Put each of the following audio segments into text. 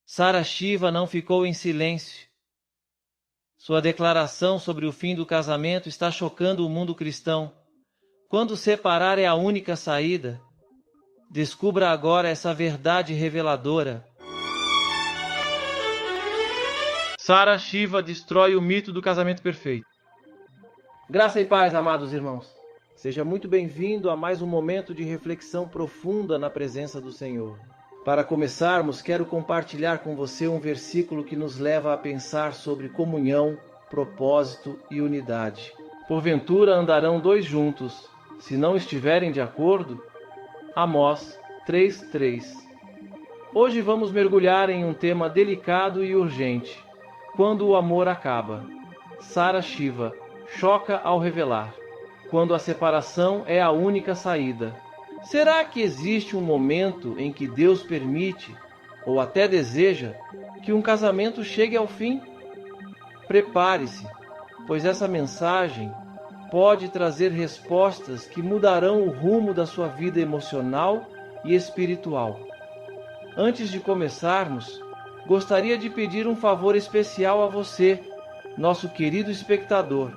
Sara Shiva não ficou em silêncio. Sua declaração sobre o fim do casamento está chocando o mundo cristão. Quando separar é a única saída, descubra agora essa verdade reveladora. Sara Shiva destrói o mito do casamento perfeito. Graça e paz, amados irmãos. Seja muito bem-vindo a mais um momento de reflexão profunda na presença do Senhor. Para começarmos, quero compartilhar com você um versículo que nos leva a pensar sobre comunhão, propósito e unidade. Porventura andarão dois juntos, se não estiverem de acordo? Amós 3:3. Hoje vamos mergulhar em um tema delicado e urgente. Quando o amor acaba. Sara Shiva choca ao revelar. Quando a separação é a única saída. Será que existe um momento em que Deus permite, ou até deseja, que um casamento chegue ao fim? Prepare-se, pois essa mensagem pode trazer respostas que mudarão o rumo da sua vida emocional e espiritual. Antes de começarmos, gostaria de pedir um favor especial a você, nosso querido espectador.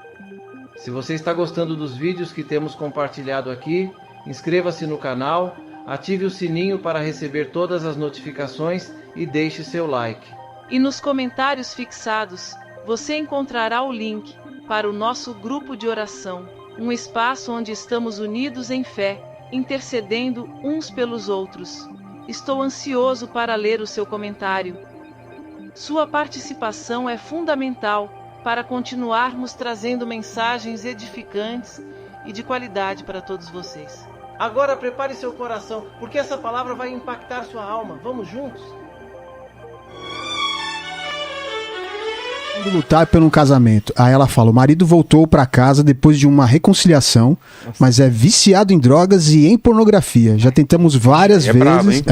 Se você está gostando dos vídeos que temos compartilhado aqui, inscreva-se no canal, ative o sininho para receber todas as notificações e deixe seu like. E nos comentários fixados, você encontrará o link para o nosso grupo de oração, um espaço onde estamos unidos em fé, intercedendo uns pelos outros. Estou ansioso para ler o seu comentário. Sua participação é fundamental para continuarmos trazendo mensagens edificantes e de qualidade para todos vocês. Agora prepare seu coração, porque essa palavra vai impactar sua alma. Vamos juntos? Lutar pelo um casamento. Aí ela fala, o marido voltou para casa depois de uma reconciliação, mas é viciado em drogas e em pornografia. Já tentamos várias vezes, bravo, hein?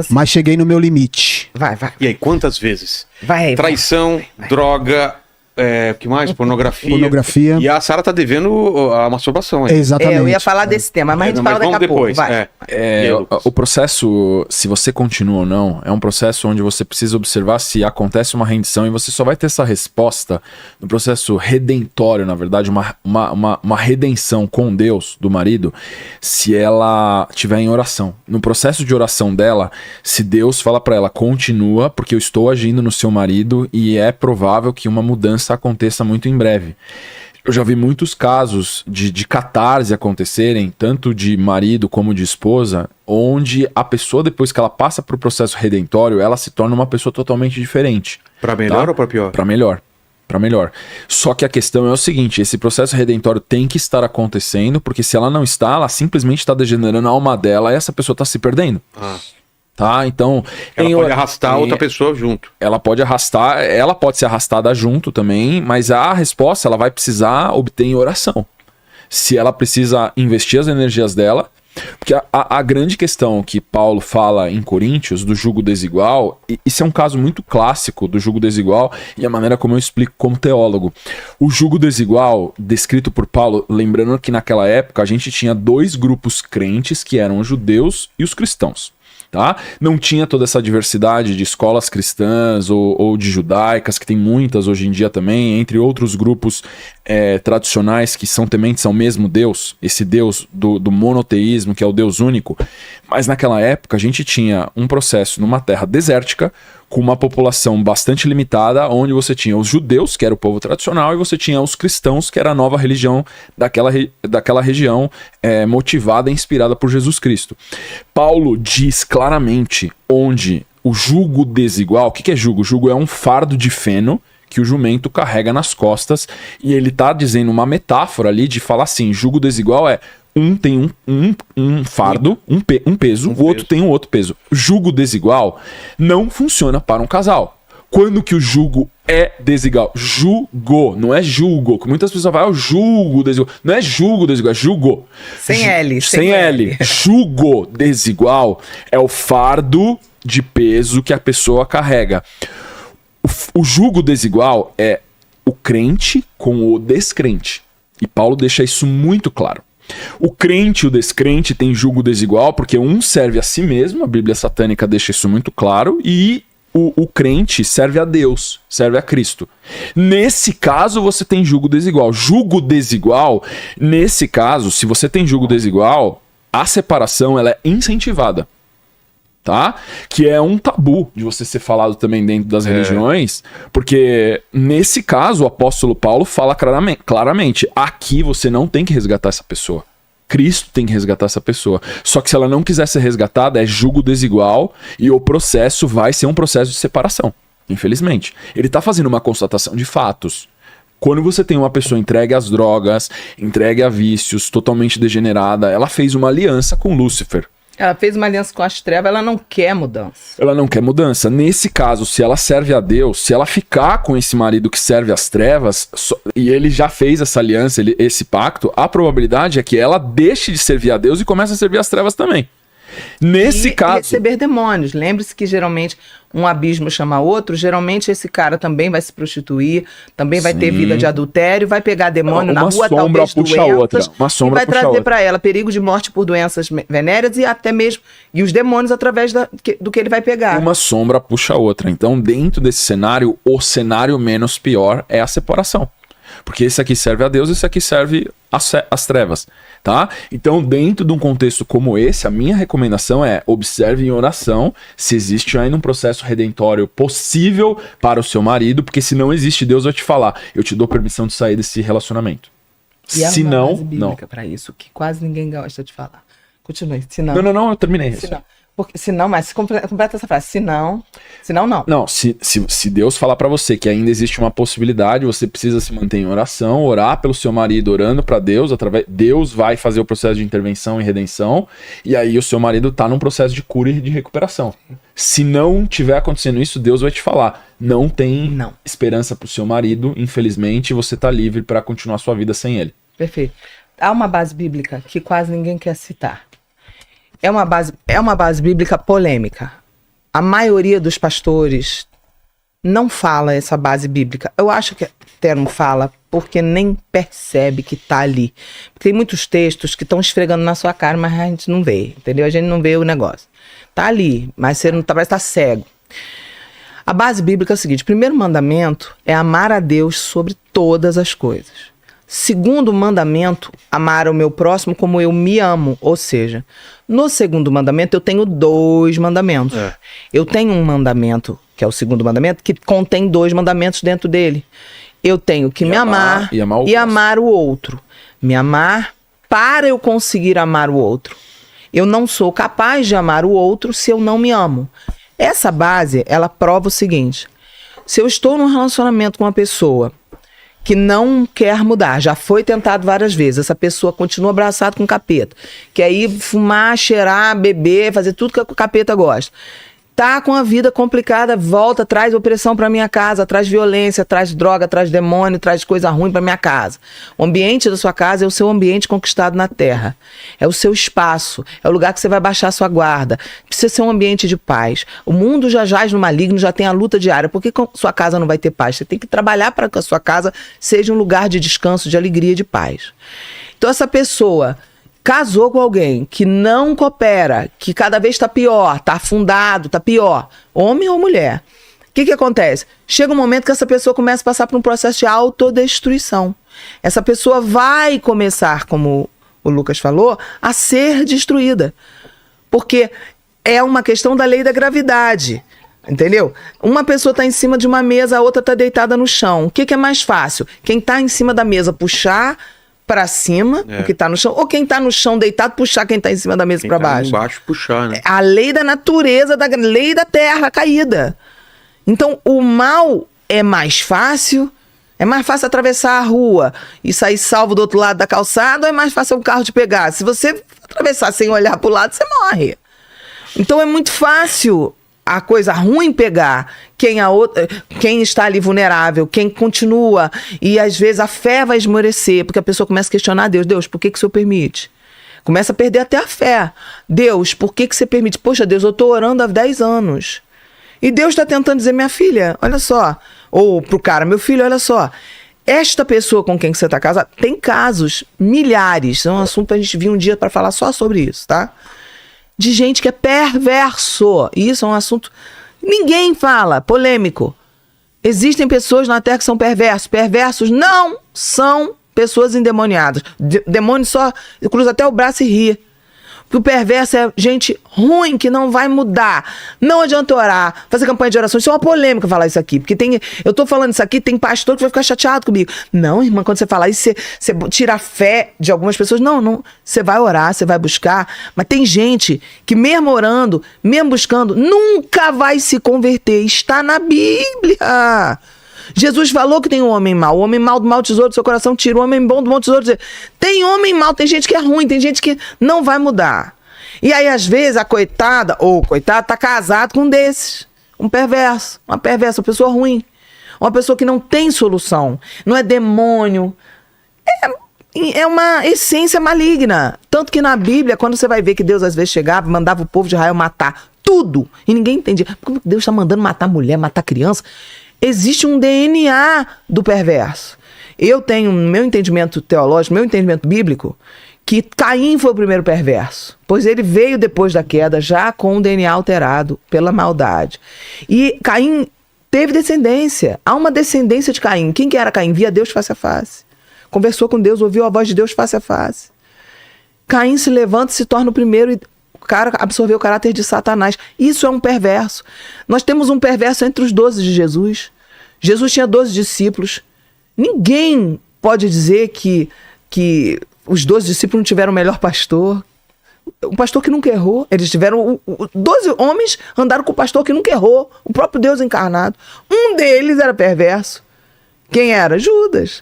Mas cheguei no meu limite. Vai. E aí, quantas vezes? Vai. Traição, droga, o que mais? Pornografia. E a Sara tá devendo a masturbação aí. Exatamente. Eu ia falar desse tema, mas a gente fala daqui a pouco. Vai. O processo, se você continua ou não, é um processo onde você precisa observar se acontece uma rendição e você só vai ter essa resposta no processo redentório, na verdade, uma redenção com Deus do marido, se ela estiver em oração. No processo de oração dela, se Deus fala pra ela, continua, porque eu estou agindo no seu marido e é provável que uma mudança aconteça muito em breve. Eu já vi muitos casos de catarse acontecerem, tanto de marido como de esposa, onde a pessoa, depois que ela passa para o processo redentório, ela se torna uma pessoa totalmente diferente. Para melhor ou para pior? Para melhor. Para melhor. Só que a questão é o seguinte, esse processo redentório tem que estar acontecendo, porque se ela não está, ela simplesmente está degenerando a alma dela e essa pessoa está se perdendo. Tá? Então, ela pode arrastar outra pessoa junto. Ela pode ser arrastada junto também, mas a resposta ela vai precisar obter em oração. Se ela precisa investir as energias dela, porque a grande questão que Paulo fala em Coríntios do jugo desigual, isso é um caso muito clássico do jugo desigual e a maneira como eu explico como teólogo. O jugo desigual, descrito por Paulo, lembrando que naquela época a gente tinha dois grupos crentes que eram os judeus e os cristãos. Tá? Não tinha toda essa diversidade de escolas cristãs ou de judaicas, que tem muitas hoje em dia também, entre outros grupos tradicionais que são tementes ao mesmo Deus, esse Deus do monoteísmo, que é o Deus único. Mas naquela época a gente tinha um processo numa terra desértica, com uma população bastante limitada, onde você tinha os judeus, que era o povo tradicional, e você tinha os cristãos, que era a nova religião daquela região, motivada e inspirada por Jesus Cristo. Paulo diz claramente onde o jugo desigual, o que é jugo? Jugo é um fardo de feno que o jumento carrega nas costas, e ele está dizendo uma metáfora ali de falar assim, jugo desigual é um tem um fardo, um peso, o outro tem um outro peso. Jugo desigual não funciona para um casal. Quando que o jugo é desigual? Jugo, não é julgo. Muitas pessoas falam, julgo desigual. Não é julgo desigual, é jugo. Sem L. Sem L. Jugo desigual é o fardo de peso que a pessoa carrega. O jugo desigual é o crente com o descrente. E Paulo deixa isso muito claro. O crente e o descrente têm jugo desigual porque um serve a si mesmo, a Bíblia satânica deixa isso muito claro, e o crente serve a Deus, serve a Cristo. Nesse caso, você tem julgo desigual. Julgo desigual, nesse caso, se você tem julgo desigual, a separação ela é incentivada. Tá? Que é um tabu de você ser falado também dentro das religiões, porque nesse caso o apóstolo Paulo fala claramente, aqui você não tem que resgatar essa pessoa. Cristo tem que resgatar essa pessoa. Só que se ela não quiser ser resgatada, é julgo desigual e o processo vai ser um processo de separação, infelizmente. Ele tá fazendo uma constatação de fatos. Quando você tem uma pessoa entregue às drogas, entregue a vícios, totalmente degenerada, ela fez uma aliança com Lúcifer. Ela fez uma aliança com as trevas, ela não quer mudança. Ela não quer mudança. Nesse caso, se ela serve a Deus, se ela ficar com esse marido que serve às trevas, e ele já fez essa aliança, esse pacto, a probabilidade é que ela deixe de servir a Deus e comece a servir as trevas também. Nesse caso... receber demônios. Lembre-se que geralmente um abismo chama outro, geralmente esse cara também vai se prostituir, também vai ter vida de adultério, vai pegar demônio na rua, talvez doenças, e vai trazer para ela perigo de morte por doenças venéreas e até mesmo e os demônios através do que ele vai pegar. Uma sombra puxa a outra. Então, dentro desse cenário, o cenário menos pior é a separação. Porque esse aqui serve a Deus, esse aqui serve às trevas, tá? Então, dentro de um contexto como esse, a minha recomendação é observe em oração se existe ainda um processo redentório possível para o seu marido, porque se não existe, Deus vai te falar, eu te dou permissão de sair desse relacionamento. E se não, não. Para isso, que quase ninguém gosta de falar. Continue, se não. Não, eu terminei isso. Porque se não, mas completa essa frase, se não, não. Não, se Deus falar pra você que ainda existe uma possibilidade, você precisa se manter em oração, orar pelo seu marido, orando pra Deus, Deus vai fazer o processo de intervenção e redenção, e aí o seu marido tá num processo de cura e de recuperação. Se não tiver acontecendo isso, Deus vai te falar, não tem esperança pro seu marido, infelizmente, você tá livre pra continuar sua vida sem ele. Perfeito. Há uma base bíblica que quase ninguém quer citar. É uma base bíblica polêmica. A maioria dos pastores não fala essa base bíblica. Eu acho que até não fala porque nem percebe que tá ali. Tem muitos textos que estão esfregando na sua cara, mas a gente não vê, entendeu? A gente não vê o negócio. Tá ali, mas você não tá, parece que tá cego. A base bíblica é o seguinte: o primeiro mandamento é amar a Deus sobre todas as coisas. Segundo mandamento, amar o meu próximo como eu me amo. Ou seja, no segundo mandamento eu tenho 2 mandamentos. Eu tenho um mandamento, que é o segundo mandamento, que contém 2 mandamentos dentro dele. Eu tenho que me amar e amar o outro. Me amar para eu conseguir amar o outro. Eu não sou capaz de amar o outro se eu não me amo. Essa base, ela prova o seguinte: se eu estou num relacionamento com uma pessoa que não quer mudar, já foi tentado várias vezes, essa pessoa continua abraçada com o capeta, quer ir fumar, cheirar, beber, fazer tudo que o capeta gosta, tá com a vida complicada, volta, traz opressão pra minha casa, traz violência, traz droga, traz demônio, traz coisa ruim pra minha casa. O ambiente da sua casa é o seu ambiente conquistado na terra, é o seu espaço, é o lugar que você vai baixar sua guarda, precisa ser um ambiente de paz. O mundo já jaz no maligno, já tem a luta diária. Por que sua casa não vai ter paz? Você tem que trabalhar para que a sua casa seja um lugar de descanso, de alegria, de paz. Então essa pessoa casou com alguém que não coopera, que cada vez está pior, está afundado, está pior, homem ou mulher, o que acontece? Chega um momento que essa pessoa começa a passar por um processo de autodestruição. Essa pessoa vai começar, como o Lucas falou, a ser destruída. Porque é uma questão da lei da gravidade. Entendeu? Uma pessoa está em cima de uma mesa, a outra está deitada no chão. O que é mais fácil? Quem está em cima da mesa puxar para cima, o que tá no chão, ou quem tá no chão deitado puxar quem tá em cima da mesa para baixo. Embaixo puxar, né? A lei da natureza, da lei da terra caída. Então, o mal é mais fácil atravessar a rua e sair salvo do outro lado da calçada, ou é mais fácil um carro te pegar? Se você atravessar sem olhar pro lado, você morre. Então, é muito fácil a coisa ruim pegar quem está ali vulnerável, quem continua, e às vezes a fé vai esmorecer, porque a pessoa começa a questionar Deus. Deus, por que o Senhor permite? Começa a perder até a fé. Deus, por que você permite? Poxa, Deus, eu estou orando há 10 anos. E Deus está tentando dizer, minha filha, olha só. Ou pro cara, meu filho, olha só. Esta pessoa com quem você está casado, tem casos, milhares, é um assunto para a gente vir um dia para falar só sobre isso, tá? De gente que é perverso. E isso é um assunto Ninguém fala, polêmico. Existem pessoas na Terra que são perversos. Perversos não são pessoas endemoniadas. Demônio só cruza até o braço e ri. Porque o perverso é gente ruim que não vai mudar. Não adianta orar, fazer campanha de oração. Isso é uma polêmica falar isso aqui. Porque eu tô falando isso aqui, tem pastor que vai ficar chateado comigo. Não, irmã, quando você falar isso, você tira a fé de algumas pessoas. Não. Você vai orar, você vai buscar. Mas tem gente que mesmo orando, mesmo buscando, nunca vai se converter. Está na Bíblia. Jesus falou que tem um homem mau. O homem mau do mau tesouro do seu coração tira. O homem bom do bom tesouro. Tem homem mau, tem gente que é ruim, tem gente que não vai mudar. E aí, às vezes, a coitada ou o coitado tá casado com um desses. Um perverso, uma pessoa ruim. Uma pessoa que não tem solução. Não é demônio. É uma essência maligna. Tanto que na Bíblia, quando você vai ver que Deus às vezes chegava e mandava o povo de Israel matar tudo. E ninguém entendia. Por que Deus está mandando matar mulher, matar criança? Existe um DNA do perverso. Eu tenho, no meu entendimento teológico, meu entendimento bíblico, que Caim foi o primeiro perverso. Pois ele veio depois da queda já com o DNA alterado pela maldade. E Caim teve descendência. Há uma descendência de Caim. Quem que era Caim? Via Deus face a face. Conversou com Deus, ouviu a voz de Deus face a face. Caim se levanta e se torna o primeiro e cara absorveu o caráter de Satanás. Isso é um perverso. Nós temos um perverso entre os 12 de Jesus. Jesus tinha 12 discípulos. Ninguém pode dizer que os 12 discípulos não tiveram o melhor pastor. O pastor que nunca errou. Eles tiveram... 12 homens andaram com o pastor que nunca errou. O próprio Deus encarnado. Um deles era perverso. Quem era? Judas.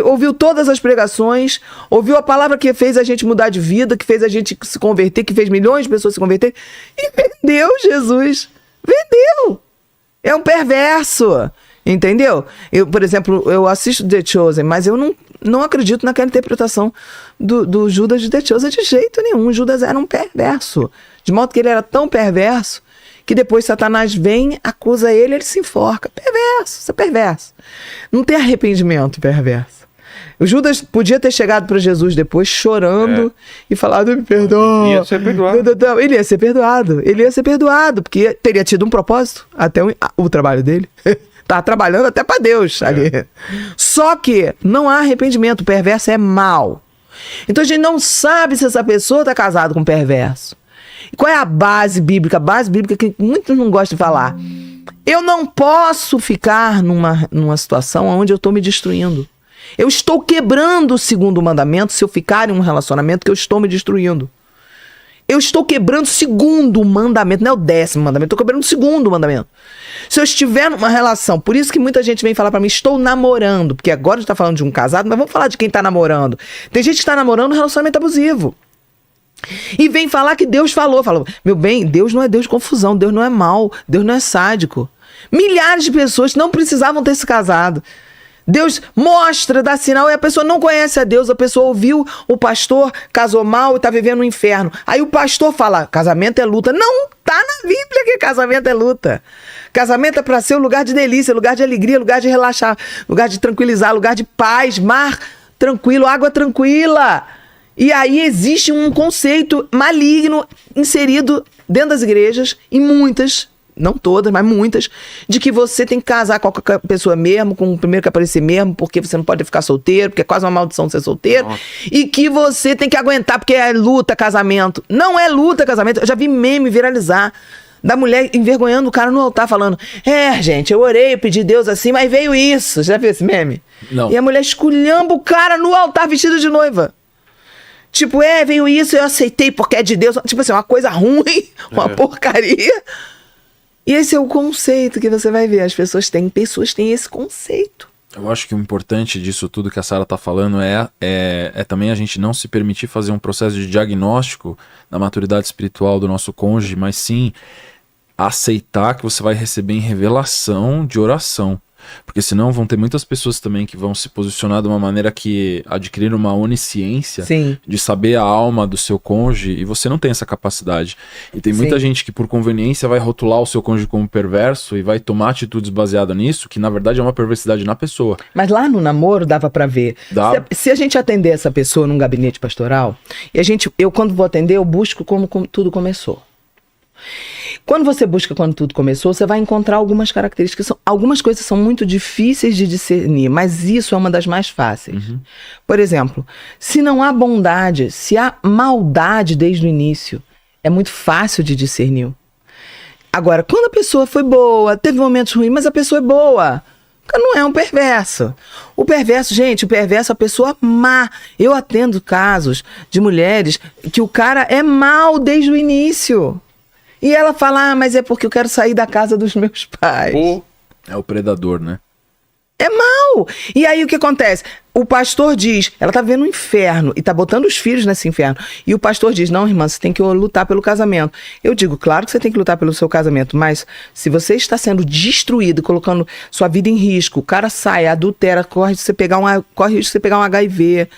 Ouviu todas as pregações, ouviu a palavra que fez a gente mudar de vida, que fez a gente se converter, que fez milhões de pessoas se converterem, e vendeu Jesus. Vendeu. É um perverso. Entendeu? Eu, por exemplo, eu assisto The Chosen, mas eu não acredito naquela interpretação do Judas de The Chosen de jeito nenhum. Judas era um perverso. De modo que ele era tão perverso que depois Satanás vem, acusa ele se enforca. Perverso, isso é perverso. Não tem arrependimento, perverso. O Judas podia ter chegado para Jesus depois chorando e falado, me perdoa. Ia ser perdoado. Ele ia ser perdoado. Ele ia ser perdoado, porque teria tido um propósito, até o trabalho dele. Tá trabalhando até para Deus ali. Só que não há arrependimento, o perverso é mau. Então a gente não sabe se essa pessoa está casada com um perverso. Qual é a base bíblica? A base bíblica que muitos não gostam de falar. Eu não posso ficar numa situação onde eu estou me destruindo. Eu estou quebrando o segundo mandamento se eu ficar em um relacionamento que eu estou me destruindo. Eu estou quebrando o segundo mandamento, não é o 10º mandamento, estou quebrando o segundo mandamento. Se eu estiver numa relação, por isso que muita gente vem falar pra mim, estou namorando, porque agora a gente tá falando de um casado, mas vamos falar de quem tá namorando. Tem gente que tá namorando um relacionamento abusivo. E vem falar que Deus falou, meu bem, Deus não é Deus de confusão, Deus não é mau, Deus não é sádico. Milhares de pessoas não precisavam ter se casado. Deus mostra, dá sinal, e a pessoa não conhece a Deus, a pessoa ouviu o pastor, casou mal e tá vivendo no inferno. Aí o pastor fala, casamento é luta. Não, tá na Bíblia que casamento é luta. Casamento é para ser um lugar de delícia, lugar de alegria, lugar de relaxar, lugar de tranquilizar, lugar de paz, mar tranquilo, água tranquila. E aí existe um conceito maligno inserido dentro das igrejas, e muitas, não todas, mas muitas, de que você tem que casar com qualquer pessoa mesmo, com o primeiro que aparecer mesmo, porque você não pode ficar solteiro, porque é quase uma maldição ser solteiro. Nossa. E que você tem que aguentar, porque é luta, casamento. Não é luta, casamento. Eu já vi meme viralizar da mulher envergonhando o cara no altar, falando, gente, eu orei, eu pedi Deus assim, mas veio isso. Já viu esse meme? Não. E a mulher esculhamba o cara no altar vestido de noiva. Tipo, veio isso, eu aceitei porque é de Deus. Tipo assim, uma coisa ruim, uma porcaria. E esse é o conceito que você vai ver. As pessoas têm esse conceito. Eu acho que o importante disso tudo que a Sara tá falando é também a gente não se permitir fazer um processo de diagnóstico da maturidade espiritual do nosso cônjuge, mas sim aceitar que você vai receber em revelação de oração. Porque senão vão ter muitas pessoas também que vão se posicionar de uma maneira que adquirir uma onisciência de saber a alma do seu cônjuge, e você não tem essa capacidade. E tem muita gente que por conveniência vai rotular o seu cônjuge como perverso e vai tomar atitudes baseadas nisso, que na verdade é uma perversidade na pessoa. Mas lá no namoro dava pra ver. Se a gente atender essa pessoa num gabinete pastoral, e eu quando vou atender eu busco como tudo começou. Quando você busca quando tudo começou, você vai encontrar algumas características. Algumas coisas são muito difíceis de discernir, mas isso é uma das mais fáceis. Por exemplo, se não há bondade, se há maldade desde o início, é muito fácil de discernir. Agora, quando a pessoa foi boa, teve momentos ruins, mas a pessoa é boa, não é um perverso. O perverso, gente, é a pessoa má. Eu atendo casos de mulheres que o cara é mau desde o início. E ela fala, mas é porque eu quero sair da casa dos meus pais. É o predador, né? É mau. E aí o que acontece? O pastor diz, ela tá vendo um inferno e tá botando os filhos nesse inferno. E o pastor diz, não, irmã, você tem que lutar pelo casamento. Eu digo, claro que você tem que lutar pelo seu casamento, mas se você está sendo destruído, colocando sua vida em risco, o cara sai, adultera, corre risco de você pegar um HIV,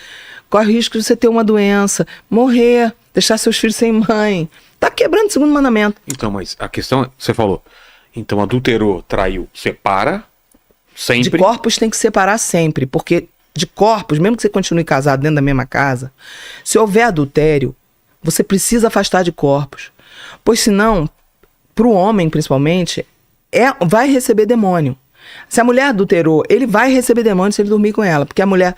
corre risco de você ter uma doença, morrer, deixar seus filhos sem mãe. Tá quebrando o segundo mandamento. Então, mas a questão, você falou, então adulterou, traiu, separa sempre. De corpos tem que separar sempre, porque de corpos, mesmo que você continue casado dentro da mesma casa, se houver adultério, você precisa afastar de corpos. Pois senão, pro homem principalmente, vai receber demônio. Se a mulher adulterou, ele vai receber demônio se ele dormir com ela, porque a mulher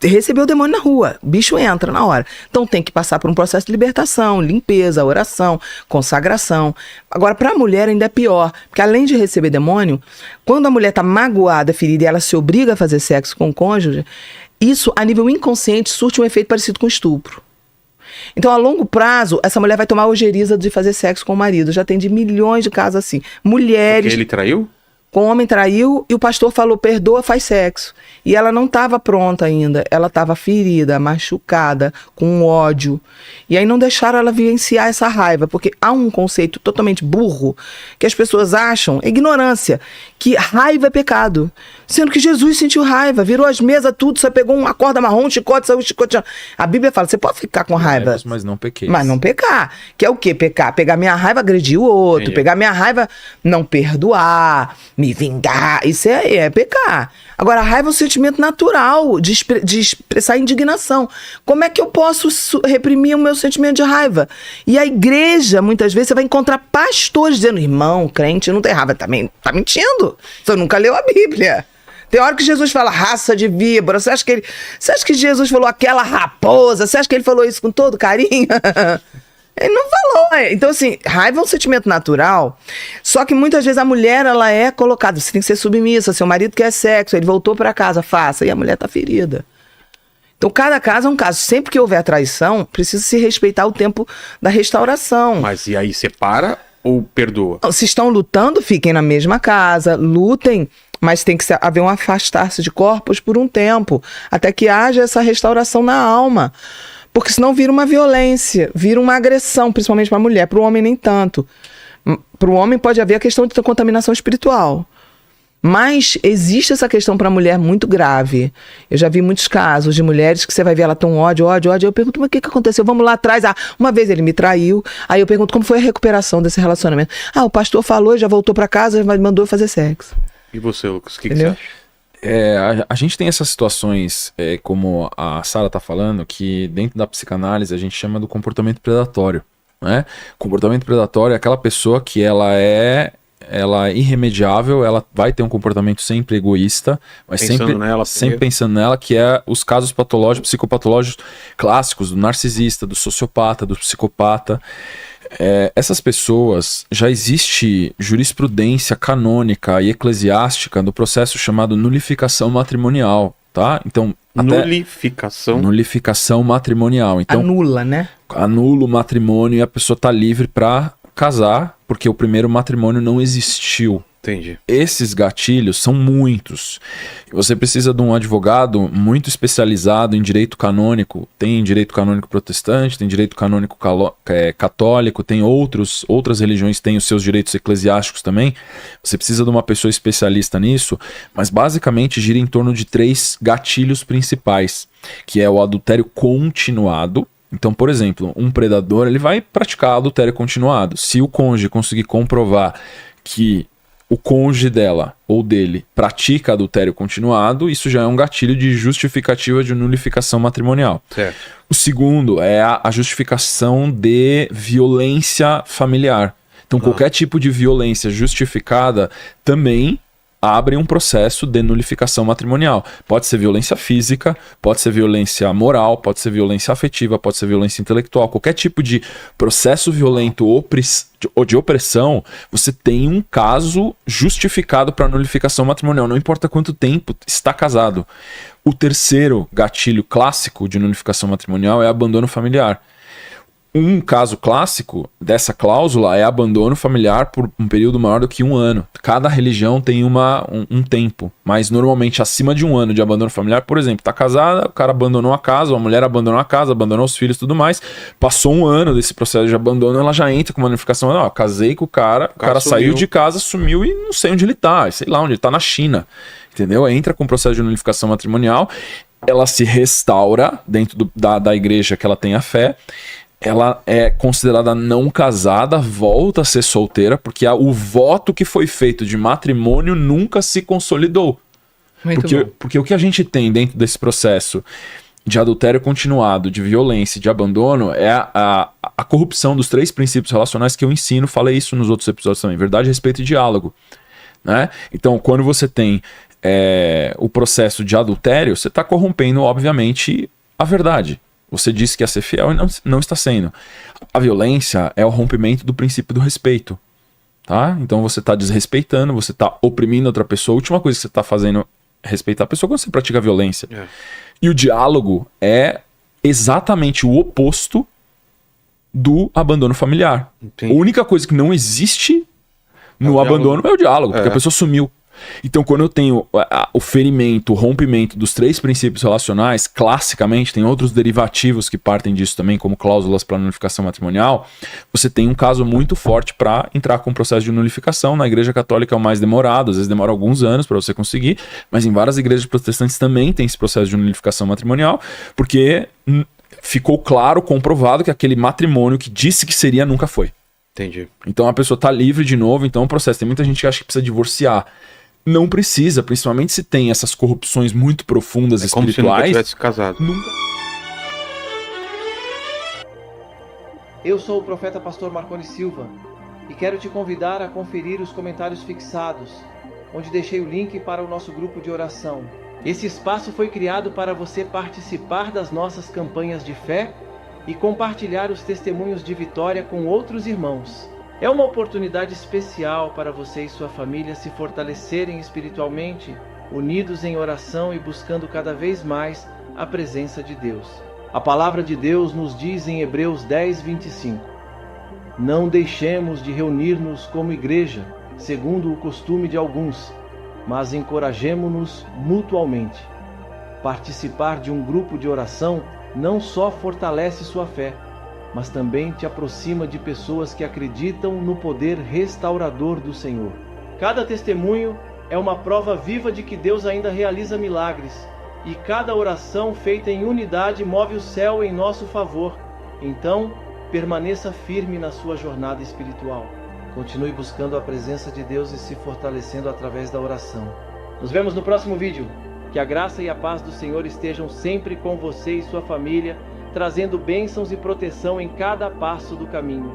recebeu o demônio na rua, o bicho entra na hora. Então tem que passar por um processo de libertação, limpeza, oração, consagração. Agora, para a mulher ainda é pior, porque além de receber demônio, quando a mulher está magoada, ferida, e ela se obriga a fazer sexo com o cônjuge, isso a nível inconsciente surte um efeito parecido com estupro. Então, a longo prazo, essa mulher vai tomar ojeriza de fazer sexo com o marido. Já tem de milhões de casos assim. Mulheres... Porque ele traiu? O homem traiu e o pastor falou, perdoa, faz sexo. E ela não estava pronta ainda, ela estava ferida, machucada, com ódio. E aí não deixaram ela vivenciar essa raiva, porque há um conceito totalmente burro que as pessoas acham, ignorância, que raiva é pecado. Sendo que Jesus sentiu raiva, virou as mesas, tudo, você pegou uma corda marrom, um chicote, saiu chicoteando. A Bíblia fala, você pode ficar com raiva. Mas não pequei. Mas não pecar. Que é o quê? Pecar. Pegar minha raiva, agredir o outro. Entendi. Pegar minha raiva, não perdoar, me vingar. Isso é pecar. Agora, a raiva é um sentimento natural de expressar indignação. Como é que eu posso reprimir o meu sentimento de raiva? E a igreja, muitas vezes, você vai encontrar pastores dizendo, irmão, crente não tem raiva. Tá mentindo. Você nunca leu a Bíblia. Tem hora que Jesus fala raça de víbora. Você acha que Jesus falou aquela raposa? Você acha que ele falou isso com todo carinho? Ele não falou. Então, assim, raiva é um sentimento natural. Só que muitas vezes a mulher, ela é colocada. Você tem que ser submissa. Seu marido quer sexo, ele voltou pra casa, faça. E a mulher tá ferida. Então, cada caso é um caso. Sempre que houver traição, precisa se respeitar o tempo da restauração. Mas e aí, separa ou perdoa? Se estão lutando, fiquem na mesma casa, lutem. Mas tem que haver um afastar-se de corpos por um tempo, até que haja essa restauração na alma. Porque senão vira uma violência, vira uma agressão, principalmente para a mulher. Para o homem, nem tanto. Para o homem pode haver a questão de contaminação espiritual. Mas existe essa questão para a mulher muito grave. Eu já vi muitos casos de mulheres que você vai ver, ela tão ódio. Eu pergunto, mas o que aconteceu? Vamos lá atrás. Uma vez ele me traiu. Aí eu pergunto, como foi a recuperação desse relacionamento? O pastor falou, já voltou para casa, mandou fazer sexo. E você, Lucas, o que você acha? A gente tem essas situações, como a Sara está falando, que dentro da psicanálise a gente chama do comportamento predatório, né? Comportamento predatório é aquela pessoa que ela é irremediável, ela vai ter um comportamento sempre egoísta, mas sempre pensando nela, que é os casos patológicos, psicopatológicos clássicos do narcisista, do sociopata, do psicopata. Essas pessoas, já existe jurisprudência canônica e eclesiástica do processo chamado nulificação matrimonial, tá? Então, nulificação matrimonial. Então, anula, né? Anula o matrimônio e a pessoa tá livre para casar, porque o primeiro matrimônio não existiu. Entendi. Esses gatilhos são muitos. Você precisa de um advogado muito especializado em direito canônico. Tem direito canônico protestante, tem direito canônico católico, tem outras religiões têm os seus direitos eclesiásticos também. Você precisa de uma pessoa especialista nisso, mas basicamente gira em torno de 3 gatilhos principais, que é o adultério continuado. Então, por exemplo, um predador ele vai praticar adultério continuado. Se o cônjuge conseguir comprovar que o cônjuge dela ou dele pratica adultério continuado, isso já é um gatilho de justificativa de nulificação matrimonial. Certo. O segundo é a justificação de violência familiar. Então, qualquer tipo de violência justificada também abre um processo de nulificação matrimonial. Pode ser violência física, pode ser violência moral, pode ser violência afetiva, pode ser violência intelectual. Qualquer tipo de processo violento ou de opressão, você tem um caso justificado para nulificação matrimonial, não importa quanto tempo está casado. O terceiro gatilho clássico de nulificação matrimonial é abandono familiar. Um caso clássico dessa cláusula é abandono familiar por um período maior do que 1 ano. Cada religião tem um tempo, mas normalmente acima de 1 ano de abandono familiar. Por exemplo, está casada, o cara abandonou a casa, a mulher abandonou a casa, abandonou os filhos e tudo mais. Passou 1 ano desse processo de abandono, ela já entra com uma notificação. Não, casei com o cara saiu de casa, sumiu e não sei onde ele está, sei lá onde ele está, na China. Entendeu? Entra com o processo de nulificação matrimonial, ela se restaura dentro da igreja que ela tem a fé. Ela é considerada não casada, volta a ser solteira, porque o voto que foi feito de matrimônio nunca se consolidou. Porque o que a gente tem dentro desse processo de adultério continuado, de violência, de abandono, é a corrupção dos 3 princípios relacionais que eu ensino, falei isso nos outros episódios também, verdade, respeito e diálogo. Né? Então, quando você tem o processo de adultério, você está corrompendo, obviamente, a verdade. Você disse que ia ser fiel e não está sendo. A violência é o rompimento do princípio do respeito. Tá? Então você está desrespeitando, você está oprimindo outra pessoa. A última coisa que você está fazendo é respeitar a pessoa quando você pratica violência. E o diálogo é exatamente o oposto do abandono familiar. Entendi. A única coisa que não existe no abandono é o diálogo, porque a pessoa sumiu. Então, quando eu tenho o ferimento, o rompimento dos 3 princípios relacionais, classicamente, tem outros derivativos que partem disso também, como cláusulas para nulificação matrimonial, você tem um caso muito forte para entrar com o processo de nulificação. Na Igreja Católica é o mais demorado, às vezes demora alguns anos para você conseguir, mas em várias igrejas protestantes também tem esse processo de nulificação matrimonial, porque ficou claro, comprovado que aquele matrimônio que disse que seria nunca foi. Entendi. Então a pessoa está livre de novo, então o processo. Tem muita gente que acha que precisa divorciar. Não precisa, principalmente se tem essas corrupções muito profundas espirituais. Como se nunca tivesse casado. Eu sou o profeta pastor Marconi Silva e quero te convidar a conferir os comentários fixados, onde deixei o link para o nosso grupo de oração. Esse espaço foi criado para você participar das nossas campanhas de fé e compartilhar os testemunhos de vitória com outros irmãos. É uma oportunidade especial para você e sua família se fortalecerem espiritualmente, unidos em oração e buscando cada vez mais a presença de Deus. A palavra de Deus nos diz em Hebreus 10, 25: Não deixemos de reunir-nos como igreja, segundo o costume de alguns, mas encorajemo-nos mutualmente. Participar de um grupo de oração não só fortalece sua fé, mas também te aproxima de pessoas que acreditam no poder restaurador do Senhor. Cada testemunho é uma prova viva de que Deus ainda realiza milagres, e cada oração feita em unidade move o céu em nosso favor. Então, permaneça firme na sua jornada espiritual. Continue buscando a presença de Deus e se fortalecendo através da oração. Nos vemos no próximo vídeo. Que a graça e a paz do Senhor estejam sempre com você e sua família, trazendo bênçãos e proteção em cada passo do caminho.